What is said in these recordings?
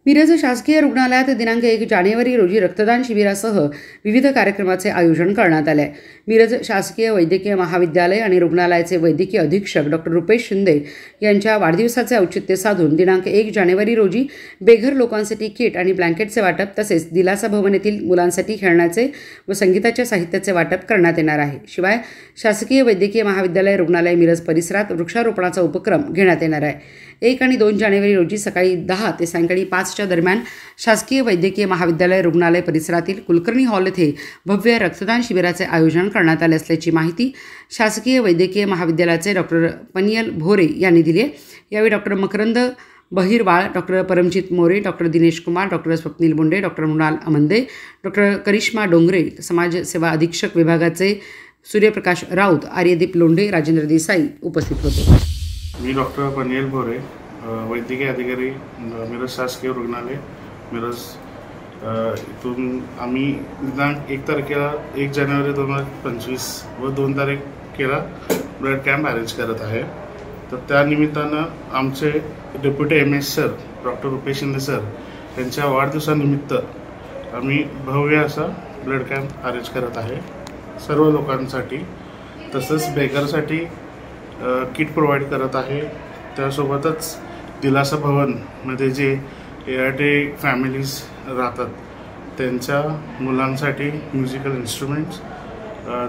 मिरज शासकीय रुग्णालयात दिनांक 1 जानेवारी रोजी रक्तदान शिबिरासह विविध कार्यक्रमाचे आयोजन करण्यात आले आहे। मिरज शासकीय वैद्यकीय महाविद्यालय आणि रुग्णालयाचे वैद्यकीय अधीक्षक डॉ. रुपेश शिंदे यांच्या वाढदिवसाचे औचित्य साधून दिनांक 1 जानेवारी रोजी बेघर लोकांसाठी किट आणि ब्लँकेटचे वाटप तसेच दिलासा भवन येथील मुलांसाठी खेळण्याचे व संगीताच्या साहित्याचे वाटप करण्यात येणार आहे। शिवाय शासकीय वैद्यकीय महाविद्यालय रुग्णालय मिरज परिसरात वृक्षारोपणाचा उपक्रम घेण्यात येणार आहे। 1 आणि 2 जानेवारी रोजी सकाळी 10 ते सायंकाळी 5च्या दरम्यान शासकीय वैद्यकीय महाविद्यालय रुग्णालय परिसरातील कुलकर्णी हॉल येथे भव्य रक्तदान शिबिराचे आयोजन करण्यात आले असल्याची माहिती शासकीय वैद्यकीय महाविद्यालयाचे डॉ. पनियल भोरे यांनी दिली आहे। यावेळी डॉ. मकरंद बहिरवाळ, डॉ. परमजित मोरे, डॉ. दिनेश कुमार, डॉ. स्वप्नील बोंडे, डॉ. मृणाल अमंदे, डॉ. करिश्मा डोंगरे, समाजसेवा अधीक्षक विभागाचे सूर्यप्रकाश राऊत, आर्यदीप लोंढे, राजेंद्र देसाई उपस्थित होते। मी डॉ. पनियल भोरे, वैद्यकीय अधिकारी, मिरज शासकीय रुग्णालय मिरज। इथून आम्ही दिनांक 1 जानेवारी 2025 व 2 तारखेला ब्लड कॅम्प अरेंज करत आहे। तर त्या निमित्तानं आमचे डेप्युटी MS सर डॉ. रुपेश शिंदे सर यांच्या वाढदिवसानिमित्त आम्ही भव्य असा ब्लड कॅम्प अरेंज करत आहे सर्व लोकांसाठी। तसंच बेघरसाठी किट प्रोव्हाइड करत आहे। त्यासोबतच दिलासा भवनमध्ये जे ART फॅमिलीज राहतात त्यांच्या मुलांसाठी म्युझिकल इन्स्ट्रुमेंट्स,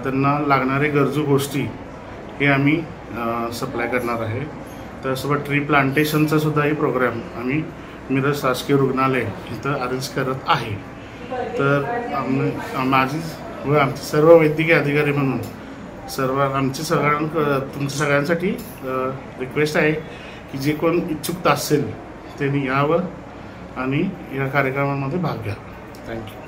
त्यांना लागणारे गरजू गोष्टी हे आम्ही सप्लाय करणार आहे। त्यासोबत ट्री प्लांटेशनचा सुद्धाही प्रोग्राम आम्ही मिरज शासकीय रुग्णालय इथं अरेंज करत आहे। तर माझी व आमचे सर्व वैद्यकीय अधिकारी म्हणून तुमच्या सगळ्यांसाठी रिक्वेस्ट आहे की जे कोण इच्छुक असेल त्यांनी यावं आणि या कार्यक्रमामध्ये भाग घ्यावा। थँक्यू।